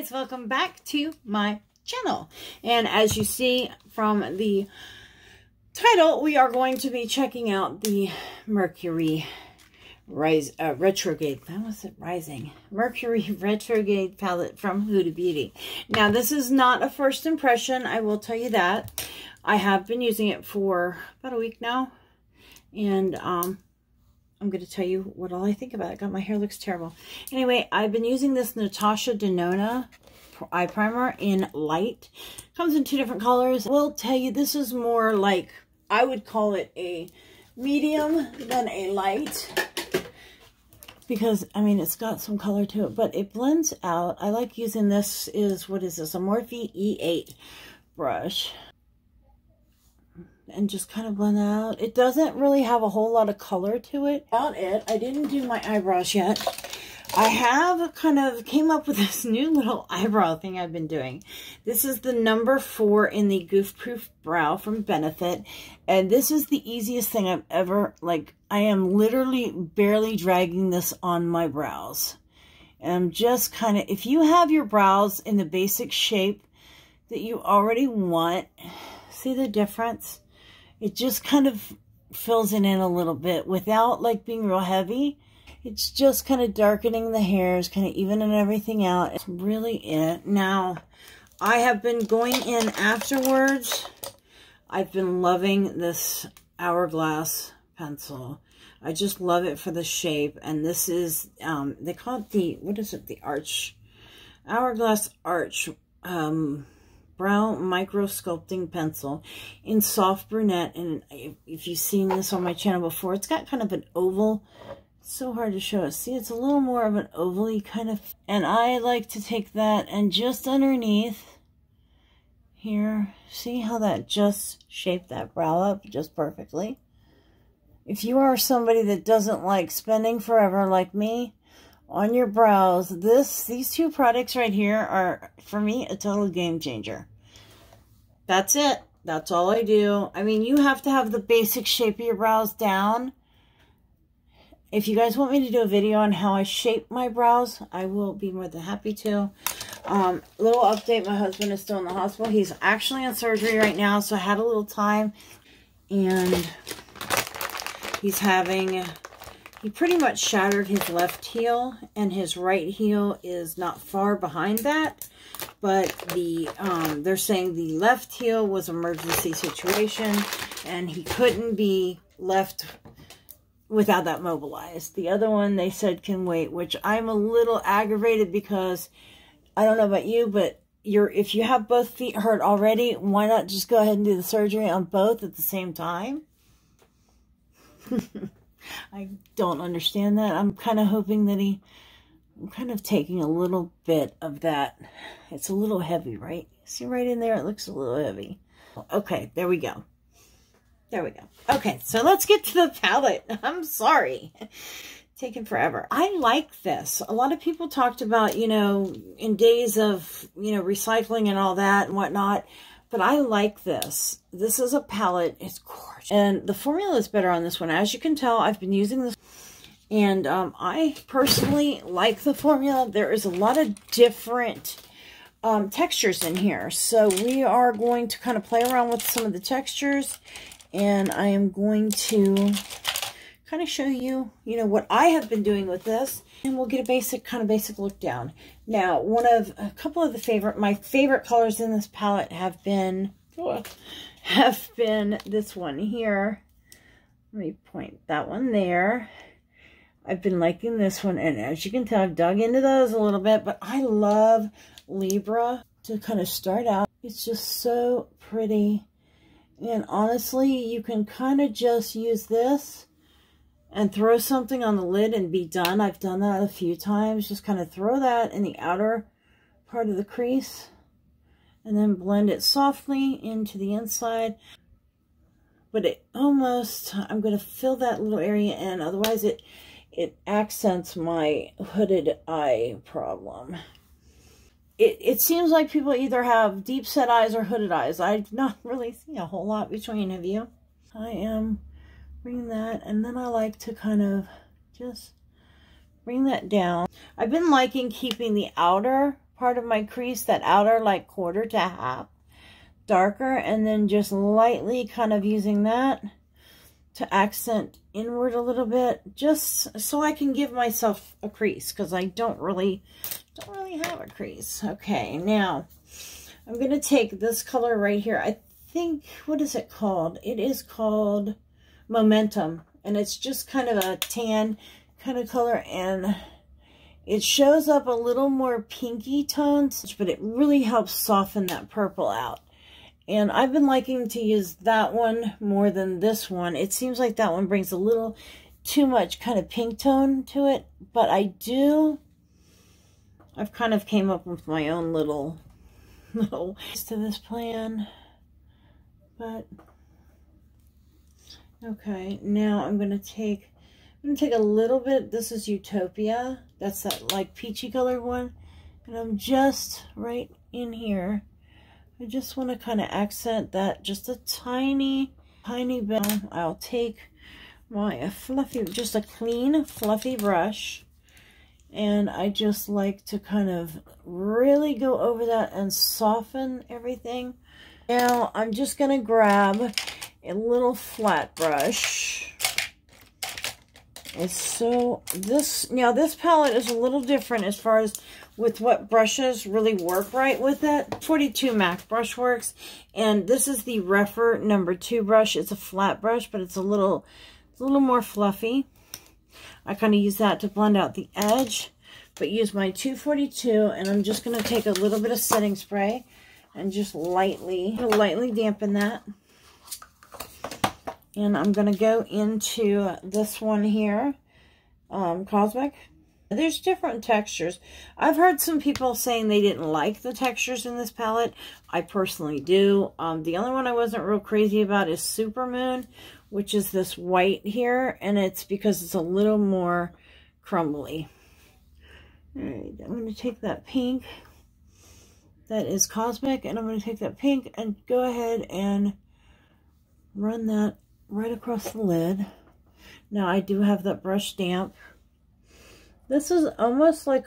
guys, welcome back to my channel. And as you see from the title, we are going to be checking out the Mercury Retrograde. How was it rising? Mercury Retrograde palette from Huda Beauty. Now, this is not a first impression, I will tell you that. I have been using it for about a week now, and I'm going to tell you what all I think about it. God, my hair looks terrible. Anyway, I've been using this Natasha Denona eye primer in light. Comes in two different colors. I will tell you, this is more like, I would call it a medium than a light. Because, I mean, it's got some color to it, but it blends out. I like using this, what is this? A Morphe E8 brush. And just kind of blend out. It doesn't really have a whole lot of color to it. About it, I didn't do my eyebrows yet. I have kind of came up with this new little eyebrow thing I've been doing. This is the number 4 in the Goof Proof Brow from Benefit. And this is the easiest thing I've ever, I am literally barely dragging this on my brows. And I'm just kind of, if you have your brows in the basic shape that you already want, see the difference? It just kind of fills it in a little bit without being real heavy. It's just kind of darkening the hairs, kind of evening everything out. It's really it. Now, I have been going in afterwards. I've been loving this Hourglass pencil. I just love it for the shape. And this is, they call it the, what is it? The Arch. Hourglass Arch. Brow Micro Sculpting Pencil in soft brunette. And if you've seen this on my channel before, it's got kind of an oval. It's so hard to show it. See, it's a little more of an oval-y kind of. And I like to take that and just underneath here, see how that just shaped that brow up just perfectly. If you are somebody that doesn't like spending forever like me on your brows, these two products right here are, for me, a total game changer. That's it. That's all I do. I mean, you have to have the basic shape of your brows down. If you guys want me to do a video on how I shape my brows, I will be more than happy to. Little update, my husband is still in the hospital. He's actually in surgery right now, so I had a little time. And he's having... He pretty much shattered his left heel, and his right heel is not far behind that. But they're saying the left heel was an emergency situation, and he couldn't be left without that mobilized. The other one, they said, can wait, which I'm a little aggravated because, I don't know about you, but if you have both feet hurt already, why not just go ahead and do the surgery on both at the same time? I don't understand that. I'm kind of hoping that I'm kind of taking a little bit of that. It's a little heavy, right? See right in there? It looks a little heavy. Okay, there we go. There we go. Okay, so let's get to the palette. I'm sorry. Taking forever. I like this. A lot of people talked about, in days of, recycling and all that and whatnot. But I like this. This is a palette. It's gorgeous. And the formula is better on this one. As you can tell, I've been using this. And I personally like the formula. There is a lot of different textures in here. So we are going to kind of play around with some of the textures. And I am going to kind of show you, what I have been doing with this. And we'll get a basic look down. Now, a couple of my favorite colors in this palette have been this one here. Let me point that one there. I've been liking this one, and as you can tell, I've dug into those a little bit, but I love Libra to kind of start out. It's just so pretty. And honestly, you can kind of just use this and throw something on the lid and be done. I've done that a few times. Just kind of throw that in the outer part of the crease and then blend it softly into the inside. But I'm going to fill that little area in. Otherwise, it accents my hooded eye problem. It seems like people either have deep set eyes or hooded eyes. I've not really seen a whole lot between of you. I am bringing that, and then I like to kind of just bring that down. I've been liking keeping the outer part of my crease, that outer like quarter to half darker, and then just lightly kind of using that to accent inward a little bit, just so I can give myself a crease, because I don't really have a crease. Okay, now I'm going to take this color right here. I think, what is it called? It is called Momentum, and it's just kind of a tan kind of color, and it shows up a little more pinky tones, but it really helps soften that purple out. And I've been liking to use that one more than this one. It seems like that one brings a little too much kind of pink tone to it, but I've kind of came up with my own little to this plan. But okay, now I'm gonna take a little bit. This is Utopia. That's that like peachy colored one, and I'm just right in here. I just want to kind of accent that just a tiny bit. I'll take my just a clean fluffy brush, and I just like to kind of really go over that and soften everything. Now I'm just going to grab a little flat brush. This palette is a little different as far as with what brushes really work right with it. 42 MAC brush works, and this is the Refer #2 brush. It's a flat brush, but it's a little more fluffy. I kind of use that to blend out the edge, but use my 242, and I'm just going to take a little bit of setting spray and just lightly dampen that. And I'm going to go into this one here, Cosmic. There's different textures. I've heard some people saying they didn't like the textures in this palette. I personally do. The only one I wasn't real crazy about is Supermoon, which is this white here, and it's because it's a little more crumbly. All right, I'm going to take that pink. That is Cosmic, and I'm going to take that pink and go ahead and run that right across the lid. Now I do have that brush damp. This is almost like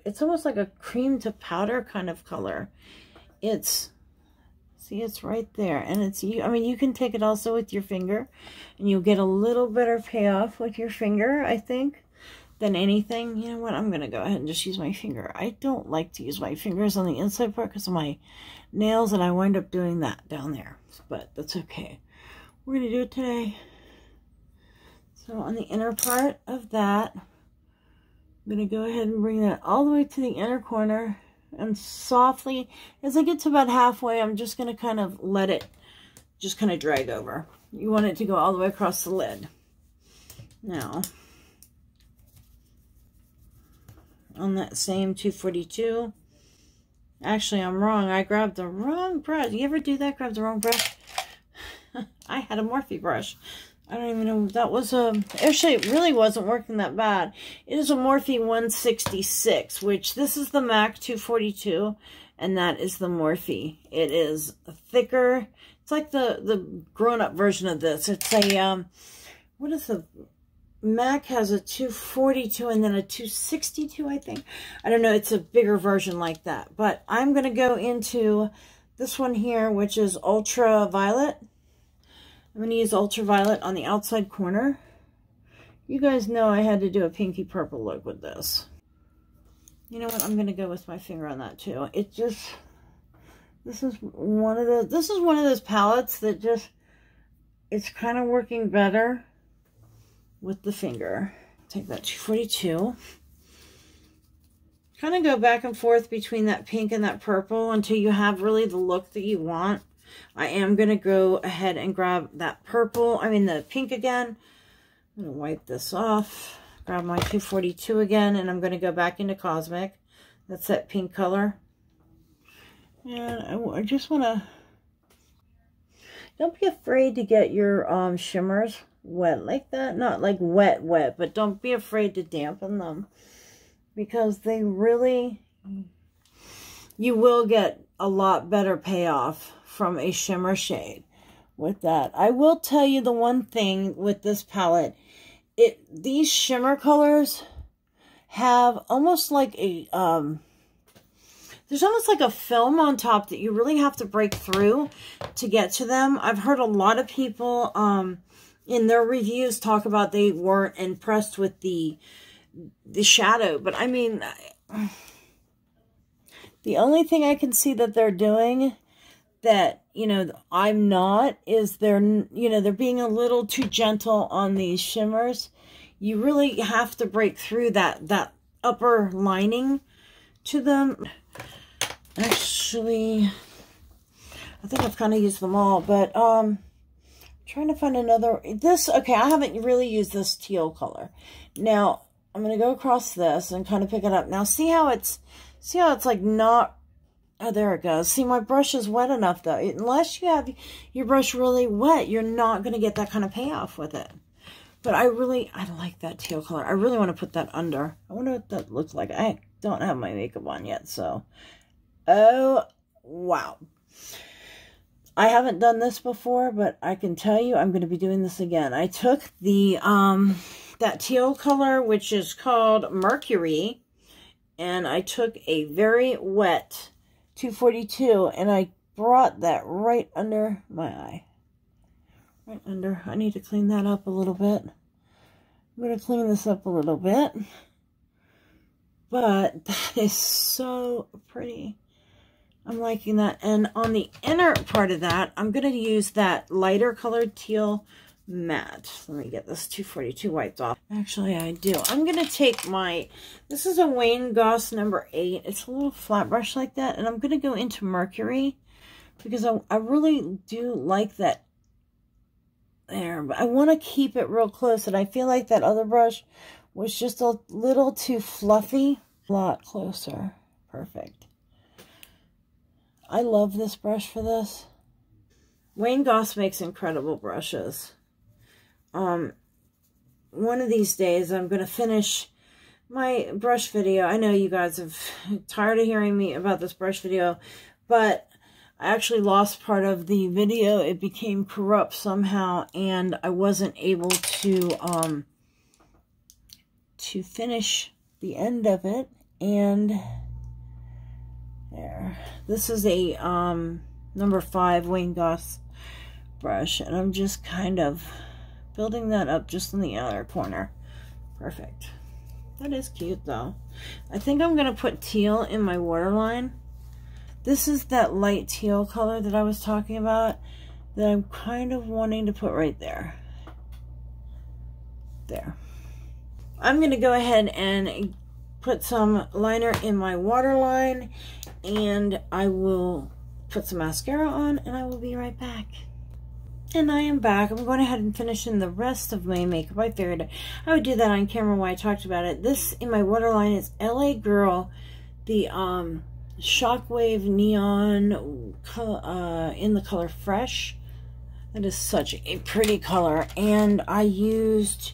it's almost like a cream to powder kind of color. It's right there, and I mean, you can take it also with your finger, and you'll get a little better payoff with your finger, I think, than anything. You know what? I'm gonna go ahead and just use my finger. I don't like to use my fingers on the inside part because of my nails, and I wind up doing that down there, but that's okay. We're gonna do it today. So on the inner part of that, I'm going to go ahead and bring that all the way to the inner corner, and softly, as I get to about halfway, I'm just going to kind of let it just kind of drag over. You want it to go all the way across the lid. Now, on that same 242, actually I'm wrong. I grabbed the wrong brush. You ever do that? Grab the wrong brush? I had a Morphe brush. I don't even know. That was actually, it really wasn't working that bad. It is a Morphe 166, which this is the MAC 242, and that is the Morphe. It is thicker. It's like the grown-up version of this. It's a, what is the, MAC has a 242 and then a 262, I think. I don't know. It's a bigger version like that. But I'm going to go into this one here, which is Ultraviolet. I'm going to use Ultraviolet on the outside corner. You guys know I had to do a pinky purple look with this. You know what? I'm going to go with my finger on that too. It just, this is one of those palettes that just, it's kind of working better with the finger. Take that 242. Kind of go back and forth between that pink and that purple until you have really the look that you want. I am going to go ahead and grab that the pink again. I'm going to wipe this off. Grab my 242 again, and I'm going to go back into Cosmic. That's that pink color. And I just want to... Don't be afraid to get your shimmers wet like that. Not like wet, but don't be afraid to dampen them. Because they really... You will get a lot better payoff from a shimmer shade with that. I will tell you the one thing with this palette, these shimmer colors have almost like a there's almost like a film on top that you really have to break through to get to them. I've heard a lot of people in their reviews talk about they weren't impressed with the shadow. But I mean, the only thing I can see that they're doing that, you know, I'm not, is they're, you know, they're being a little too gentle on these shimmers. You really have to break through that upper lining to them. Actually, I think I've kind of used them all, but trying to find another. Okay, I haven't really used this teal color. Now, I'm going to go across this and kind of pick it up. Now, see how it's like not. Oh, there it goes. See, my brush is wet enough, though. Unless you have your brush really wet, you're not going to get that kind of payoff with it. But I like that teal color. I really want to put that under. I wonder what that looks like. I don't have my makeup on yet, so. Oh, wow. I haven't done this before, but I can tell you I'm going to be doing this again. I took the, that teal color, which is called Mercury, and I took a very wet 242, and I brought that right under my eye. Right under. I need to clean that up a little bit. I'm going to clean this up a little bit. But that is so pretty. I'm liking that. And on the inner part of that, I'm going to use that lighter colored teal matte. Let me get this 242 wiped off. Actually, I do. I'm going to take my, this is a Wayne Goss number 8. It's a little flat brush like that. And I'm going to go into Mercury because I really do like that there. But I want to keep it real close. And I feel like that other brush was just a little too fluffy. A lot closer. Perfect. I love this brush for this. Wayne Goss makes incredible brushes. One of these days I'm going to finish my brush video. I know you guys have tired of hearing me about this brush video, but I actually lost part of the video. It became corrupt somehow, and I wasn't able to finish the end of it. And there, this is a number 5 Wayne Goss brush, and I'm just kind of building that up just in the outer corner. Perfect. That is cute though. I think I'm going to put teal in my waterline. This is that light teal color that I was talking about that I'm kind of wanting to put right there. There. I'm going to go ahead and put some liner in my waterline, and I will put some mascara on, and I will be right back. And I am back. I'm going ahead and finishing the rest of my makeup. I figured I would do that on camera while I talked about it. This in my waterline is LA Girl, the Shockwave Neon in the color Fresh. That is such a pretty color. And I used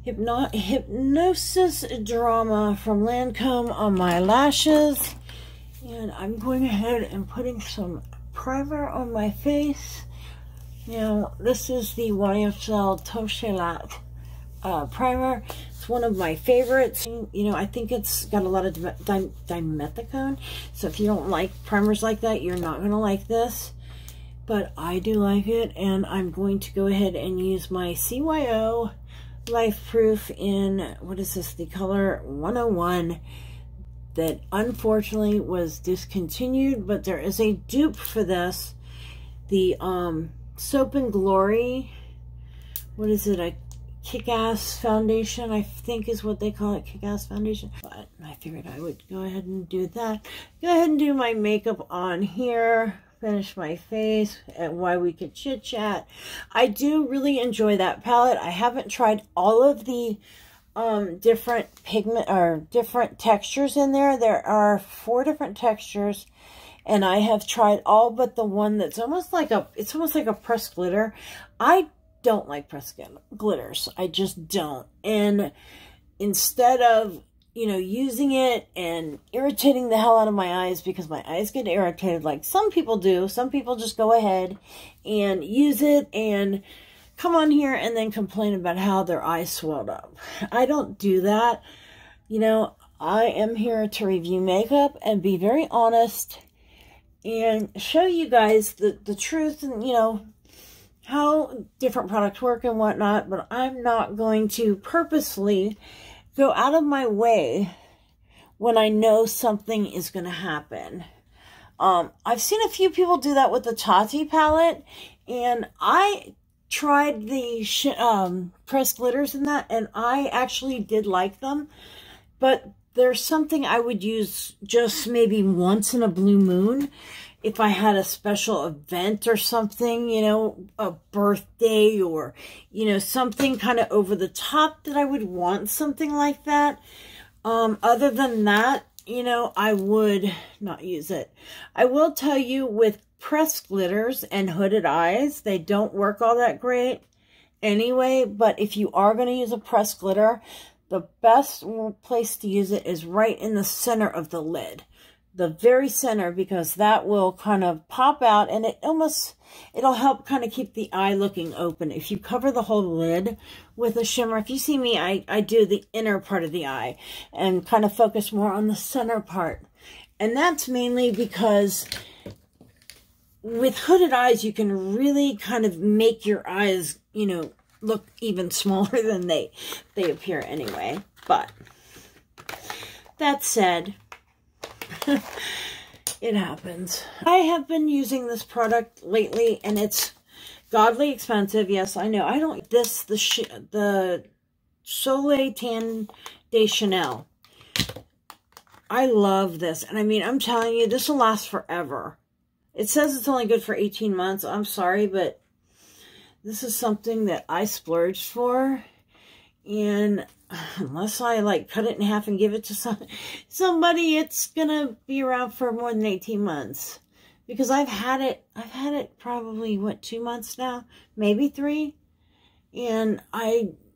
Hypnosis Drama from Lancome on my lashes. And I'm going ahead and putting some primer on my face. Now, this is the YSL Toshilat primer. It's one of my favorites. You know, I think it's got a lot of dimethicone. So if you don't like primers like that, you're not going to like this. But I do like it. And I'm going to go ahead and use my CYO Life Proof in, what is this, the color 101. That unfortunately was discontinued, but there is a dupe for this. The Soap and Glory, what is it, a Kick-Ass Foundation, I think is what they call it, Kick-Ass Foundation. But I figured I would go ahead and do that. Go ahead and do my makeup on here, finish my face, and while we could chit-chat. I do really enjoy that palette. I haven't tried all of the different pigment or different textures in there. There are 4 different textures, and I have tried all but the one that's almost like a pressed glitter. I don't like pressed glitters. I just don't. And instead of, you know, using it and irritating the hell out of my eyes, because my eyes get irritated like some people do. Some people just go ahead and use it and come on here and then complain about how their eyes swelled up. I don't do that. You know, I am here to review makeup and be very honest and show you guys the truth and, you know, how different products work and whatnot, but I'm not going to purposely go out of my way when I know something is going to happen. I've seen a few people do that with the Tati palette, and I tried the pressed glitters in that, and I actually did like them, but there's something I would use just maybe once in a blue moon. If I had a special event or something, you know, a birthday or, you know, something kind of over the top that I would want something like that. Other than that, you know, I would not use it. I will tell you with pressed glitters and hooded eyes, they don't work all that great anyway. But if you are going to use a pressed glitter, the best place to use it is right in the center of the lid. The very center, because that will kind of pop out and it'll help kind of keep the eye looking open. If you cover the whole lid with a shimmer, if you see me, I do the inner part of the eye and kind of focus more on the center part. And that's mainly because with hooded eyes, you can really kind of make your eyes, you know, look even smaller than they appear anyway. But that said, it happens. I have been using this product lately, and it's godly expensive. Yes, I know. I don't the Soleil Tan de Chanel. I love this, and I mean, I'm telling you, this will last forever. It says it's only good for 18 months. I'm sorry, but this is something that I splurged for, and unless I like cut it in half and give it to somebody, it's gonna be around for more than 18 months. Because I've had it probably, what, 2 months now? Maybe 3. And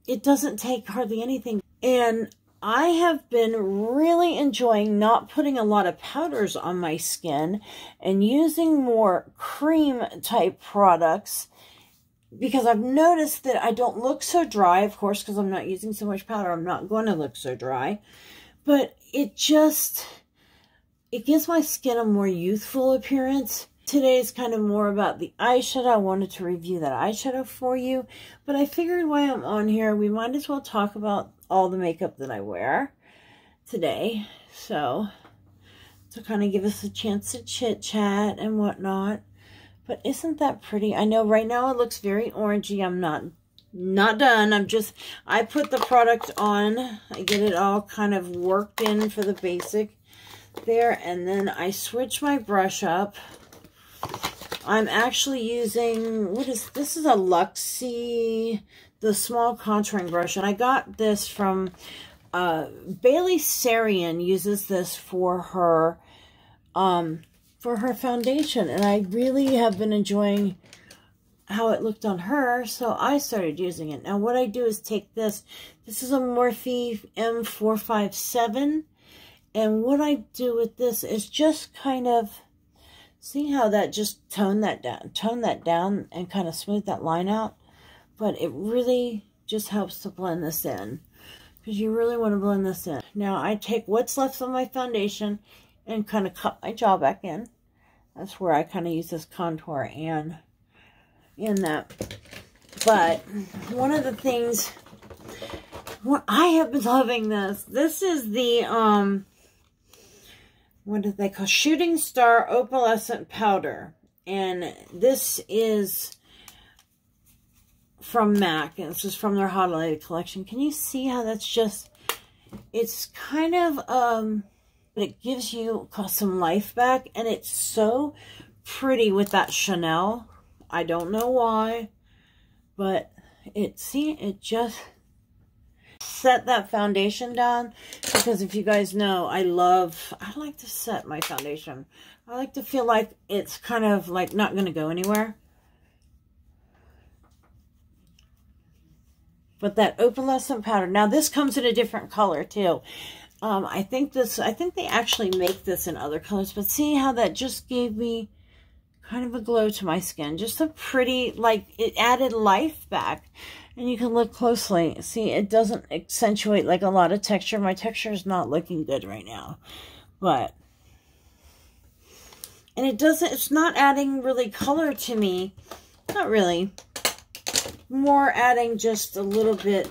it doesn't take hardly anything. And I have been really enjoying not putting a lot of powders on my skin and using more cream type products, because I've noticed that I don't look so dry, of course, because I'm not using so much powder. I'm not going to look so dry. But it gives my skin a more youthful appearance. Today is kind of more about the eyeshadow. I wanted to review that eyeshadow for you. But I figured while I'm on here, we might as well talk about all the makeup that I wear today. So, to kind of give us a chance to chit-chat and whatnot. But isn't that pretty? I know right now it looks very orangey. I'm not done. I put the product on. I get it all kind of worked in for the basic there. And then I switch my brush up. I'm actually using, this is a Luxie, the small contouring brush. And I got this from, Bailey Sarian uses this for her foundation, and I really have been enjoying how it looked on her, so I started using it. Now what I do is take this is a Morphe M457, and what I do with this is just kind of, see how that just tone that down and kind of smooth that line out, but it really just helps to blend this in, because you really want to blend this in. Now I take what's left of my foundation and kind of cut my jaw back in. That's where I kind of use this contour and in that. But one of the things, I have been loving this. This is the, what do they call? Shooting Star Opalescent Powder. And this is from MAC. And this is from their Holiday collection. Can you see how that's just, it's kind of, it gives you some life back, and it's so pretty with that Chanel. I don't know why, but it just set that foundation down, because if you guys know, I like to set my foundation. I like to feel like it's kind of like not going to go anywhere. But that opalescent powder, now this comes in a different color too. I think they actually make this in other colors, but see how that just gave me kind of a glow to my skin. Just a pretty, like, it added life back. And you can look closely. See, it doesn't accentuate like a lot of texture. My texture is not looking good right now. But, and it doesn't, it's not adding really color to me. Not really. More adding just a little bit,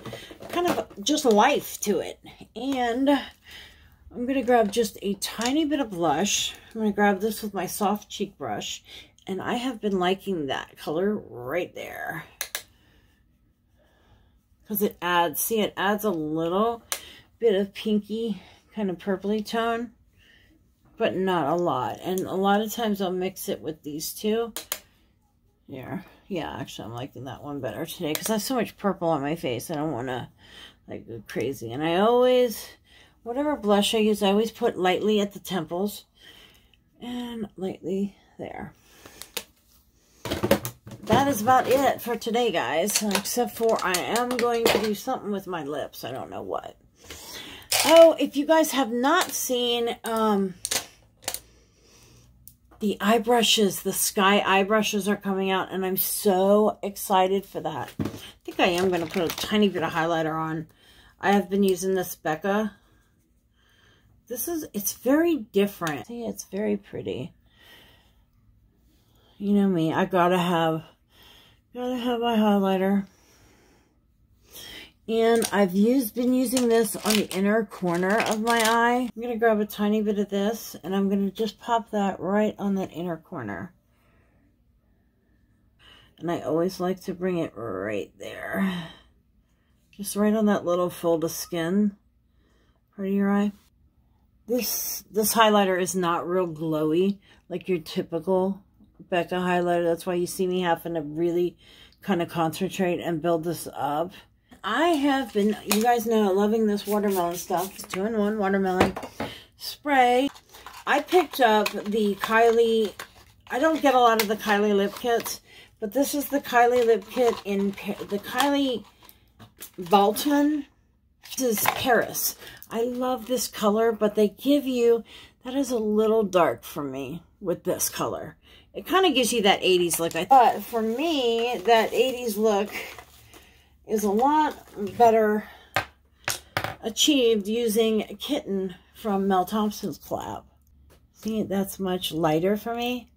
kind of just life to it. And I'm going to grab just a tiny bit of blush. I'm going to grab this with my soft cheek brush. And I have been liking that color right there. Because it adds, see, it adds a little bit of pinky, kind of purpley tone. But not a lot. And a lot of times I'll mix it with these two. There. Yeah, actually I'm liking that one better today. Because I have so much purple on my face. I don't want to, like, go crazy. And I always, whatever blush I use, I always put lightly at the temples. And lightly there. That is about it for today, guys. Except for I am going to do something with my lips. I don't know what. Oh, if you guys have not seen the eye brushes, the Sky eye brushes are coming out, and I'm so excited for that. I think I am going to put a tiny bit of highlighter on. I have been using this Becca. It's very different. See, it's very pretty. You know me, I gotta have my highlighter. And I've been using this on the inner corner of my eye. I'm going to grab a tiny bit of this, and I'm going to just pop that right on that inner corner. And I always like to bring it right there. Just right on that little fold of skin part of your eye. This highlighter is not real glowy like your typical Becca highlighter. That's why you see me having to really kind of concentrate and build this up. I have been, you guys know, loving this watermelon stuff. It's 2-in-1 watermelon spray. I picked up the Kylie, I don't get a lot of the Kylie lip kits, but this is the Kylie lip kit in the Kylie Balton. This is Paris. I love this color, but they give you, that is a little dark for me with this color. It kind of gives you that 80s look. But for me, that 80s look is a lot better achieved using Kitten from Mel Thompson's collab. See, that's much lighter for me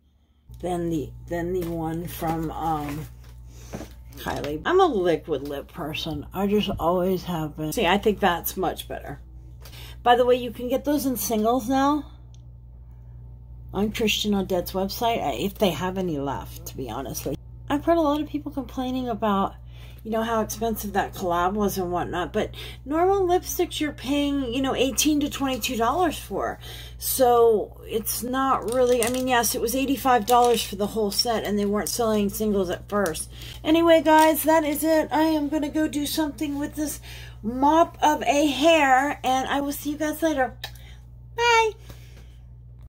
than the one from Kylie. I'm a liquid lip person. I just always have been. See, I think that's much better. By the way, you can get those in singles now on Christian Odette's website, if they have any left, to be honest with you. I've heard a lot of people complaining about, you know, how expensive that collab was and whatnot, but normal lipsticks you're paying, you know, $18 to $22 for. So it's not really, I mean, yes, it was $85 for the whole set, and they weren't selling singles at first. Anyway, guys, that is it. I am going to go do something with this mop of a hair, and I will see you guys later. Bye!